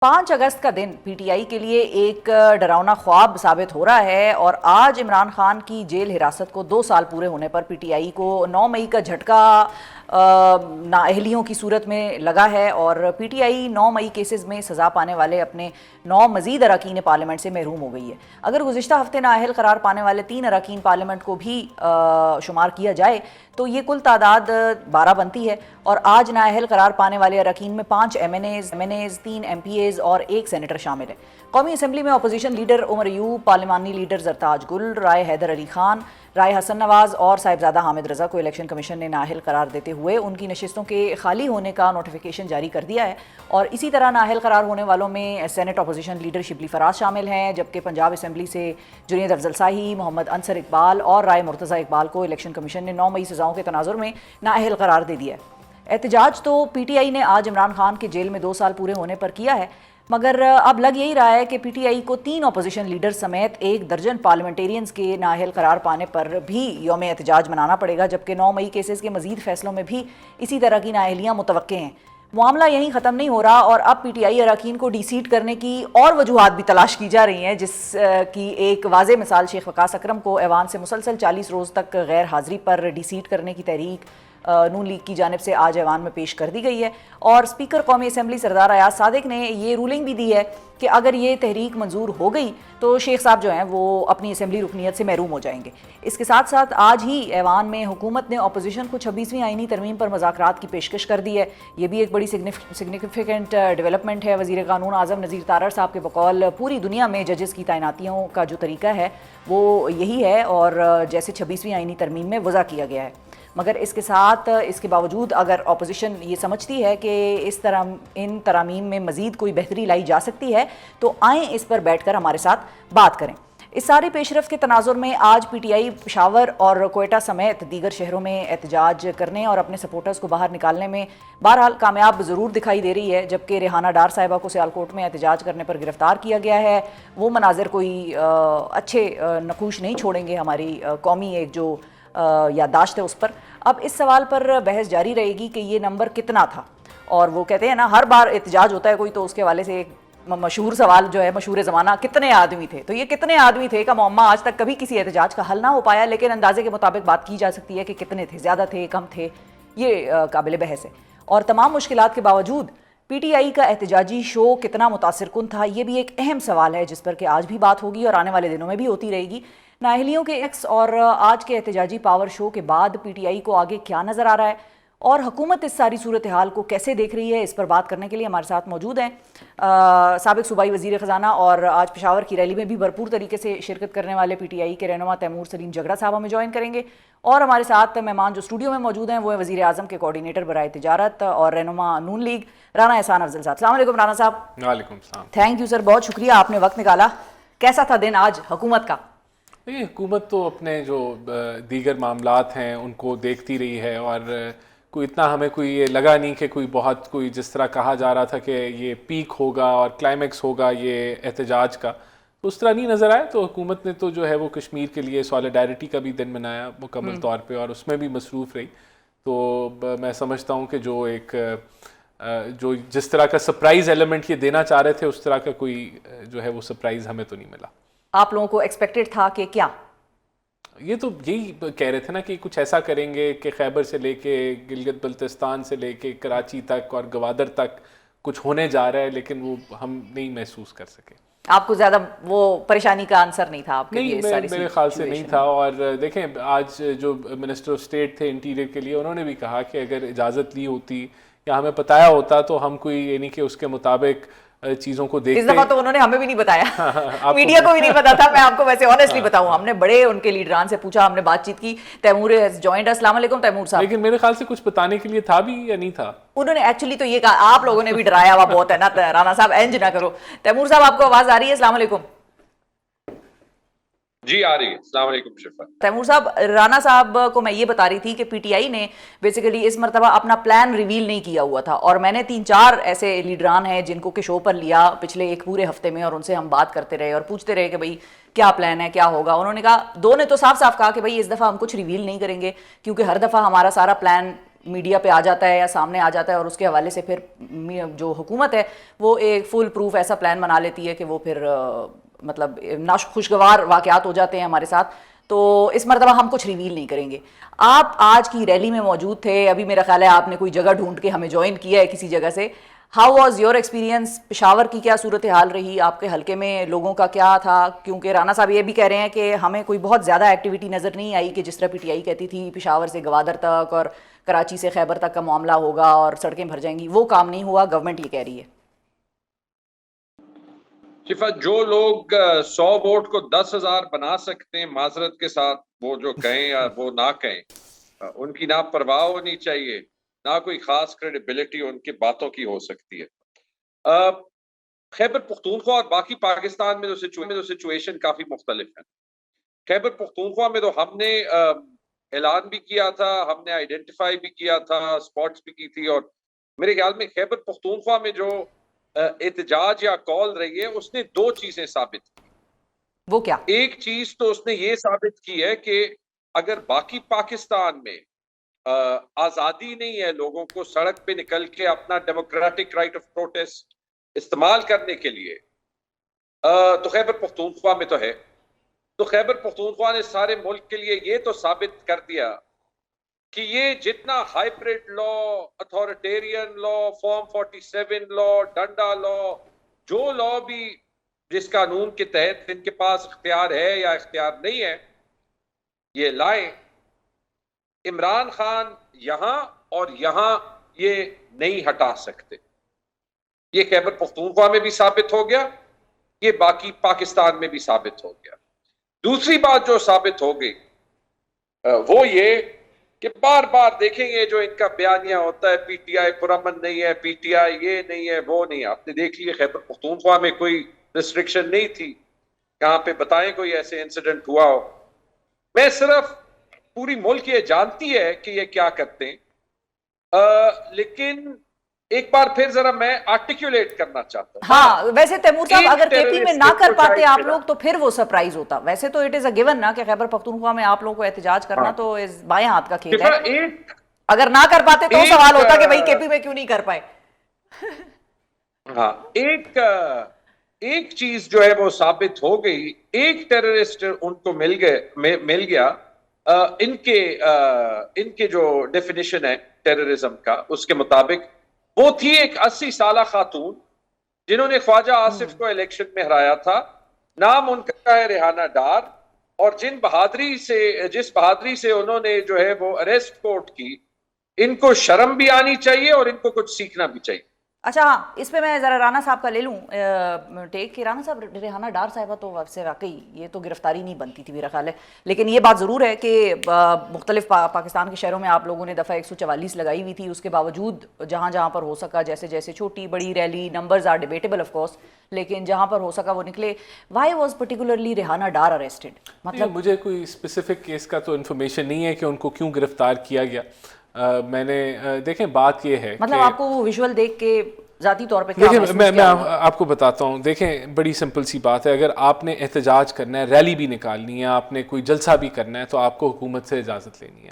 5 अगस्त का दिन पीटीआई के लिए एक डरावना ख्वाब साबित हो रहा है और आज इमरान खान की जेल हिरासत को 2 साल पूरे होने पर पीटीआई को 9 मई का झटका नाअहलियों की सूरत में लगा है और पीटीआई 9 मई केसेस में सज़ा पाने वाले अपने 9 मज़ीद अरकान पार्लियामेंट से महरूम हो गई है। अगर गुज़िश्ता हफ्ते नाअहल करार पाने वाले 3 अरकान पार्लियामेंट को भी शुमार किया जाए तो ये कुल तादाद 12 बनती है और आज नाअहल करार पाने वाले अरकान में 5 एमएनएज़ 3 एमपीएज़ और 1 सेनेटर शामिल है। कौमी असम्बली में अपोजिशन लीडर उमर अयूब, पार्लिमानी लीडर जरताज गुल, राय हैदर अली खान, राय हसन नवाज और साहिबजादा हामिद रज़ा को इलेक्शन कमीशन ने नाअहल करार देते हुए उनकी नशिस्तों के खाली होने का नोटिफिकेशन जारी कर दिया है। और इसी तरह नाअहल करार होने वालों में senate opposition leader Shibli Faraz शामिल हैं, जबकि पंजाब असम्बली से जुनैद अफजल शाही, मोहम्मद अंसर इकबाल और राय मुर्तज़ा इकबाल को इलेक्शन कमीशन ने 9 मई सज़ाओं के तनाजुर में नाअहल करार दे दिया है। एहतजाज तो पीटीआई ने आज इमरान खान के जेल में 2 साल पूरे होने पर किया है, मगर अब लग यही रहा है कि पीटीआई को 3 अपोजिशन लीडर समेत 1 दर्जन पार्लियामेंटेरियंस के नाअहल करार पाने पर भी यौम एहतजाज मनाना पड़ेगा, जबकि 9 मई केसेस के मजीद फैसलों में भी इसी तरह की नाअहलियाँ मुतवक्के हैं। मामला यहीं ख़त्म नहीं हो रहा और अब पीटीआई अरकान को डीसीट करने की और वजूहात भी तलाश की जा रही हैं, जिसकी एक वाज़े मिसाल शेख वकास अकरम को ऐवान से मुसलसल 40 रोज़ तक गैर हाज़िरी पर डीसीट करने की तहरीक नून लीग की जानिब से आज ऐवान में पेश कर दी गई है। और स्पीकर कौमी असम्बली सरदार अयाज सादिक ने ये रूलिंग भी दी है कि अगर ये तहरीक मंजूर हो गई तो शेख साहब जो हैं वो अपनी असम्बली रुकनीत से महरूम हो जाएंगे। इसके साथ साथ आज ही ऐवान में हुकूमत ने अपोजिशन को 26वीं आईनी तरमीम पर मुज़ाकरात की पेशकश कर दी है। ये भी एक बड़ी सिग्निफिकेंट डेवलपमेंट है। वज़ीर क़ानून आज़म नज़ीर तारड़ साहब के बकौल पूरी दुनिया में जजेस की तैनातियों का जो तरीका है वो यही है और जैसे 26वीं आईनी तरमीम में वज़ा किया गया है। मगर इसके साथ इसके बावजूद अगर अपोजिशन ये समझती है कि इन तरामीम में मज़ीद कोई बेहतरी लाई जा सकती है तो आएँ इस पर बैठ कर हमारे साथ बात करें। इस सारी पेशरफ्त के तनाजुर में आज पीटीआई पेशावर और कोयटा समेत दीगर शहरों में एहतजाज करने और अपने सपोर्टर्स को बाहर निकालने में बहरहाल कामयाब ज़रूर दिखाई दे रही है, जबकि रेहाना डार साहिबा को सियालकोट में एहतजाज करने पर गिरफ़्तार किया गया है। वो मनाजिर कोई अच्छे नकूश नहीं छोड़ेंगे हमारी कौमी एक जो याददाश्त है उस पर। अब इस सवाल पर बहस जारी रहेगी कि ये नंबर कितना था, और वो कहते हैं ना हर बार एहतजाज होता है कोई तो उसके हवाले से एक मशहूर सवाल जो है मशहूर ज़माना कितने आदमी थे, तो ये कितने आदमी थे का मुअम्मा आज तक कभी किसी एहतजाज का हल ना हो पाया, लेकिन अंदाजे के मुताबिक बात की जा सकती है कि कितने थे, ज़्यादा थे कम थे, ये काबिल बहस है। और तमाम मुश्किलात के बावजूद पीटीआई का एहतजाजी शो कितना मुतासिर कुन था, ये भी एक अहम सवाल है जिस पर कि आज भी बात होगी और आने वाले दिनों में भी होती रहेगी। नाअहलियों के एक्स और आज के एहतजाजी पावर शो के बाद पीटीआई को आगे क्या नज़र आ रहा है और हुकूमत इस सारी सूरत हाल को कैसे देख रही है, इस पर बात करने के लिए हमारे साथ मौजूद हैं साबिक सूबाई वज़ीर ख़ज़ाना और आज पेशावर की रैली में भी भरपूर तरीके से शिरकत करने वाले पीटीआई के रहनुमा तैमूर सलीम जगड़ा साहब हमें ज्वाइन करेंगे। और हमारे साथ मेहमान जो स्टूडियो में मौजूद हैं वो है वज़ीर आज़म के कोऑर्डिनेटर बराए तिजारत और रहनुमा नून लीग राना एहसान अफजल साहब। अस्सलाम वालेकुम राना साहब। वालेकुम सलाम। थैंक यू सर, बहुत शुक्रिया आपने वक्त निकाला। कैसा था दिन आज हुकूमत का? ये हुकूमत तो अपने जो दीगर मामलात हैं उनको देखती रही है और कोई इतना हमें कोई ये लगा नहीं कि कोई जिस तरह कहा जा रहा था कि ये पीक होगा और क्लाइमेक्स होगा ये एहतजाज का, तो उस तरह नहीं नज़र आया। तो हुकूमत ने तो जो है वो कश्मीर के लिए सॉलिडारिटी का भी दिन मनाया मुकम्मल तौर पे और उसमें भी मसरूफ़ रही। तो मैं समझता हूँ कि जो जिस तरह का सरप्राइज़ एलिमेंट ये देना चाह रहे थे उस तरह का कोई जो है वो सरप्राइज़ हमें तो नहीं मिला। आप लोगों को एक्सपेक्टेड था कि क्या? ये तो यही कह रहे थे ना कि कुछ ऐसा करेंगे कि खैबर से लेके गिलगित बल्तिस्तान से लेके कराची तक और गवादर तक कुछ होने जा रहा है, लेकिन वो हम नहीं महसूस कर सके। आपको ज़्यादा वो परेशानी का आंसर नहीं था आपके लिए? मेरे ख्याल से नहीं था। और देखें आज जो मिनिस्टर ऑफ स्टेट थे इंटीरियर के लिए, उन्होंने भी कहा कि अगर इजाज़त ली होती या हमें बताया होता तो हम कोई यानी कि उसके मुताबिक चीज़ों को देखते। इस दफा तो उन्होंने हमें भी नहीं बताया मीडिया को भी नहीं पता था। मैं आपको वैसे ऑनेस्टली बताऊं, हमने बड़े उनके लीडरान से पूछा, हमने बातचीत की। तैमूर जॉइंट, अस्सलाम वालेकुम तैमूर साहब। लेकिन मेरे ख्याल से कुछ बताने के लिए था भी या नहीं था? उन्होंने एक्चुअली तो ये कहा, आप लोगों ने भी डराया हुआ बहुत है ना राना साहब, एंज ना करो। तैमूर साहब आपको आवाज आ रही है? अस्सलाम वालेकुम। जी आ रही है। अस्सलाम वालेकुम शिफा। तैमूर साहब, राना साहब को मैं ये बता रही थी कि पीटीआई ने बेसिकली इस मरतबा अपना प्लान रिवील नहीं किया हुआ था और मैंने 3-4 ऐसे लीडरान हैं जिनको के शो पर लिया पिछले एक पूरे हफ्ते में और उनसे हम बात करते रहे और पूछते रहे कि भाई क्या प्लान है, क्या होगा। उन्होंने कहा, 2 ने तो साफ साफ कहा कि भाई इस दफ़ा हम कुछ रिवील नहीं करेंगे क्योंकि हर दफ़ा हमारा सारा प्लान میڈیا پہ آ جاتا ہے یا سامنے آ جاتا ہے اور اس کے حوالے سے پھر جو حکومت ہے وہ ایک فل پروف ایسا پلان بنا لیتی ہے کہ وہ پھر مطلب خوشگوار واقعات ہو جاتے ہیں ہمارے ساتھ. تو اس مرتبہ ہم کچھ ریویل نہیں کریں گے. آپ آج کی ریلی میں موجود تھے, ابھی میرا خیال ہے آپ نے کوئی جگہ ڈھونڈ کے ہمیں جوائن کیا ہے کسی جگہ سے. How was your experience? Peshawar کی کیا صورتحال رہی؟ آپ کے حلقے میں لوگوں کا کیا تھا؟ کیونکہ رانا صاحب یہ بھی کہہ رہے ہیں کہ ہمیں کوئی بہت زیادہ ایکٹیویٹی نظر نہیں آئی کہ جس طرح پی ٹی آئی کہتی تھی پشاور سے گوادر تک اور کراچی سے خیبر تک کا معاملہ ہوگا اور سڑکیں بھر جائیں گی. وہ کام نہیں ہوا, گورنمنٹ یہ کہہ رہی ہے. شفا, جو لوگ 100 ووٹ کو 10,000 بنا سکتے ہیں معذرت کے ساتھ, وہ جو کہیں یا وہ نہ کہیں, ان کی نہ پرواہ ہونی چاہیے, نہ کوئی خاص کریڈیبلٹی ان کی باتوں کی ہو سکتی ہے. خیبر پختونخوا اور باقی پاکستان میں تو سچویشن کافی مختلف ہے. خیبر پختونخوا میں تو ہم نے اعلان بھی کیا تھا, ہم نے آئیڈینٹیفائی بھی کیا تھا, سپاٹس بھی کی تھی, اور میرے خیال میں خیبر پختونخوا میں جو احتجاج یا کال رہی ہے اس نے 2 چیزیں ثابت کی. وہ کیا؟ ایک چیز تو اس نے یہ ثابت کی ہے کہ اگر باقی پاکستان میں آزادی نہیں ہے لوگوں کو سڑک پہ نکل کے اپنا ڈیموکریٹک رائٹ آف پروٹیسٹ استعمال کرنے کے لیے, تو خیبر پختونخوا میں تو ہے. تو خیبر پختونخوا نے سارے ملک کے لیے یہ تو ثابت کر دیا کہ یہ جتنا ہائیبریڈ لا, اتھارٹیرین لا, فارم 47 لا, ڈنڈا لا, جو لا بھی جس قانون کے تحت ان کے پاس اختیار ہے یا اختیار نہیں ہے, یہ لائیں. عمران خان یہاں اور یہاں یہ نہیں ہٹا سکتے. یہ خیبر پختونخوا میں بھی ثابت ہو گیا, یہ باقی پاکستان میں بھی ثابت ہو گیا. دوسری بات جو ثابت ہو گئی وہ یہ کہ بار بار دیکھیں گے جو ان کا بیانیہ ہوتا ہے, پی ٹی آئی پرامن نہیں ہے, پی ٹی آئی یہ نہیں ہے, وہ نہیں ہے. آپ نے دیکھ لیے خیبر پختونخوا میں کوئی ریسٹرکشن نہیں تھی, کہاں پہ بتائیں کوئی ایسے انسیڈنٹ ہوا ہو. میں صرف پوری ملک یہ جانتی ہے کہ یہ کیا کرتے ہیں, لیکن ایک بار پھر ذرا میں آرٹیکولیٹ کرنا چاہتا ہوں. ہاں ویسے تیمور صاحب اگر کے پی میں نہ کر پاتے آپ لوگ تو پھر وہ سرپرائز ہوتا. ویسے تو اٹ از اے گیون نا کہ خیبر پختونخوا میں آپ لوگوں کو احتجاج کرنا تو بائیں ہاتھ کا کھیل ہے. اگر نہ کر پاتے تو سوال ہوتا کہ بھائی کے پی میں کیوں نہیں کر پائے. ہاں, ایک چیز جو ہے وہ ثابت ہو گئی, ایک ٹیررسٹ ان کو مل گیا. ان کے جو ڈیفینیشن ہے ٹیررزم کا اس کے مطابق وہ تھی ایک 80 سالہ خاتون جنہوں نے خواجہ آصف کو الیکشن میں ہرایا تھا. نام ان کا ہے ریحانہ ڈار, اور جس بہادری سے انہوں نے جو ہے وہ اریسٹ کورٹ کی, ان کو شرم بھی آنی چاہیے اور ان کو کچھ سیکھنا بھی چاہیے. اچھا ہاں, اس پہ میں ذرا رانا صاحب کا لے لوں ٹیک کہ رانا صاحب ریحانہ ڈار صاحبہ تو سے واقعی یہ تو گرفتاری نہیں بنتی تھی میرا خیال ہے, لیکن یہ بات ضرور ہے کہ مختلف پاکستان کے شہروں میں آپ لوگوں نے دفعہ 144 لگائی ہوئی تھی. اس کے باوجود جہاں جہاں پر ہو سکا, جیسے چھوٹی بڑی rally, numbers are debatable of course, لیکن جہاں پر ہو سکا وہ نکلے. Why was particularly Rehana Dar arrested? مطلب مجھے کوئی اسپیسیفک کیس کا تو انفارمیشن نہیں ہے کہ ان کو کیوں گرفتار کیا گیا. میں نے دیکھیں بات یہ ہے مطلب آپ کو وہ ویژول دیکھ کے ذاتی طور پہ دیکھیں میں آپ کو بتاتا ہوں. دیکھیں بڑی سمپل سی بات ہے, اگر آپ نے احتجاج کرنا ہے, ریلی بھی نکالنی ہے, آپ نے کوئی جلسہ بھی کرنا ہے, تو آپ کو حکومت سے اجازت لینی ہے.